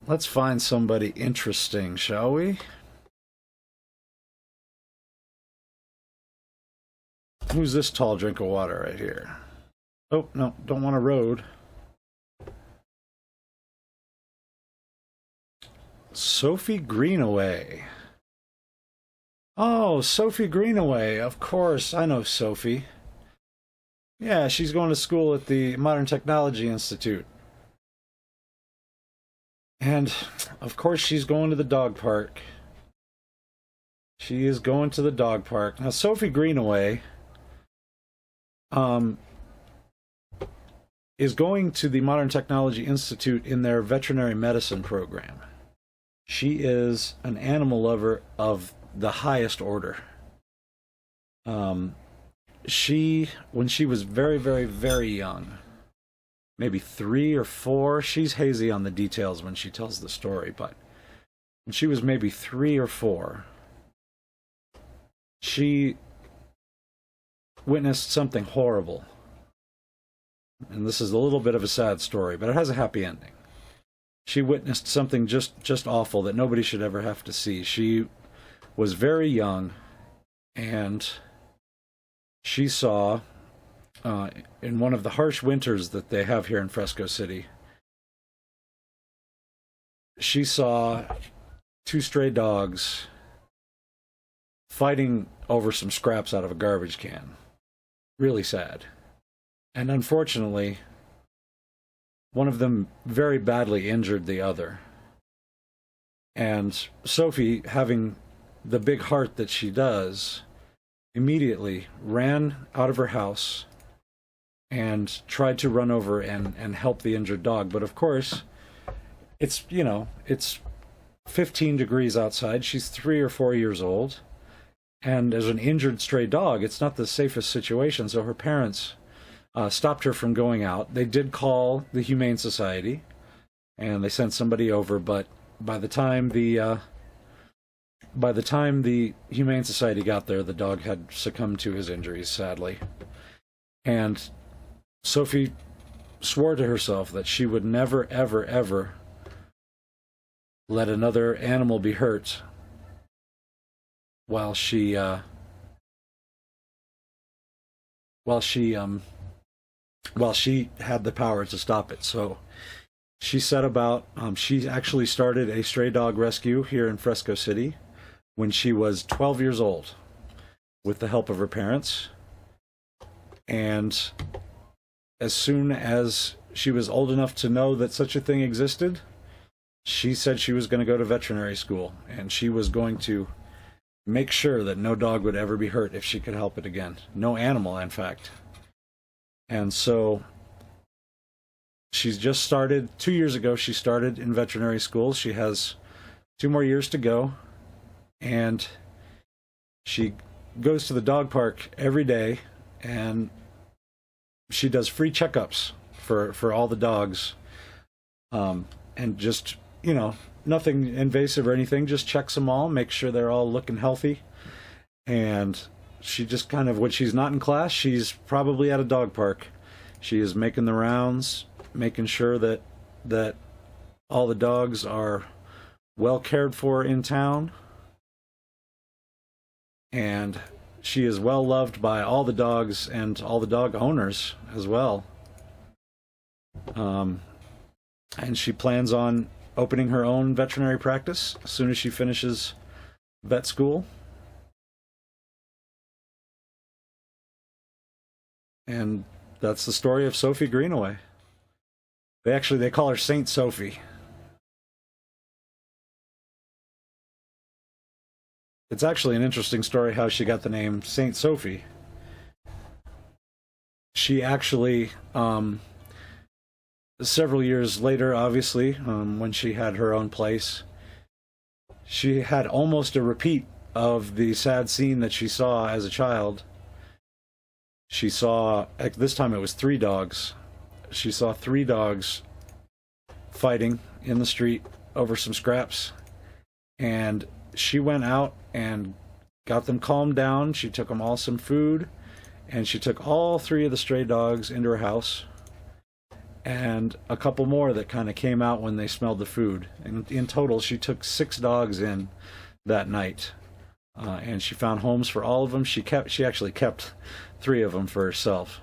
Let's find somebody interesting, shall we? Who's this tall drink of water right here? Oh, no, don't want a road. Sophie Greenaway. Oh, Sophie Greenaway. Of course, I know Sophie. Yeah, she's going to school at the Modern Technology Institute. And, of course, she's going to the dog park. She is going to the dog park. Now, Sophie Greenaway is going to the Modern Technology Institute in their veterinary medicine program. She is an animal lover of the highest order. When she was very, very, very young, maybe 3 or 4, she's hazy on the details when she tells the story, but when she was maybe 3 or 4, she witnessed something horrible. And this is a little bit of a sad story, but it has a happy ending. She witnessed something just awful that nobody should ever have to see. She was very young, and she saw, in one of the harsh winters that they have here in Fresco City, she saw 2 stray dogs fighting over some scraps out of a garbage can. Really sad. And unfortunately, one of them very badly injured the other. And Sophie, having the big heart that she does, immediately ran out of her house and tried to run over and help the injured dog. But of course, it's 15 degrees outside. She's 3 or 4 years old. And as an injured stray dog, it's not the safest situation. So her parents stopped her from going out. They did call the Humane Society, and they sent somebody over. But by the time the Humane Society got there, the dog had succumbed to his injuries, sadly. And Sophie swore to herself that she would never, ever, ever let another animal be hurt while she had the power to stop it. So she set about, she actually started a stray dog rescue here in Fresco City when she was 12 years old with the help of her parents. And as soon as she was old enough to know that such a thing existed, she said she was going to go to veterinary school, and she was going to make sure that no dog would ever be hurt if she could help it again. No animal, in fact. And so she's just started, 2 years ago, she started in veterinary school. She has 2 more years to go. And she goes to the dog park every day, and she does free checkups for all the dogs. And just, nothing invasive or anything, just checks them all, makes sure they're all looking healthy. And she just kind of, when she's not in class, she's probably at a dog park. She is making the rounds, making sure that all the dogs are well cared for in town. And she is well loved by all the dogs and all the dog owners as well. And she plans on opening her own veterinary practice as soon as she finishes vet school. And that's the story of Sophie Greenaway. They call her Saint Sophie. It's actually an interesting story how she got the name Saint Sophie. She actually, several years later, obviously, when she had her own place, she had almost a repeat of the sad scene that she saw as a child. She saw, at this time it was 3 dogs. She saw 3 dogs fighting in the street over some scraps. And she went out and got them calmed down. She took them all some food, and she took all 3 of the stray dogs into her house. and a couple more that kind of came out when they smelled the food. And in total, she took 6 dogs in that night, and she found homes for all of them. She actually kept 3 of them for herself.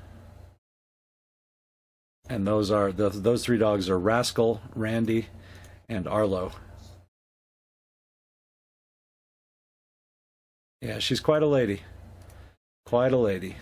And those 3 dogs are Rascal, Randy, and Arlo. Yeah, she's quite a lady. Quite a lady.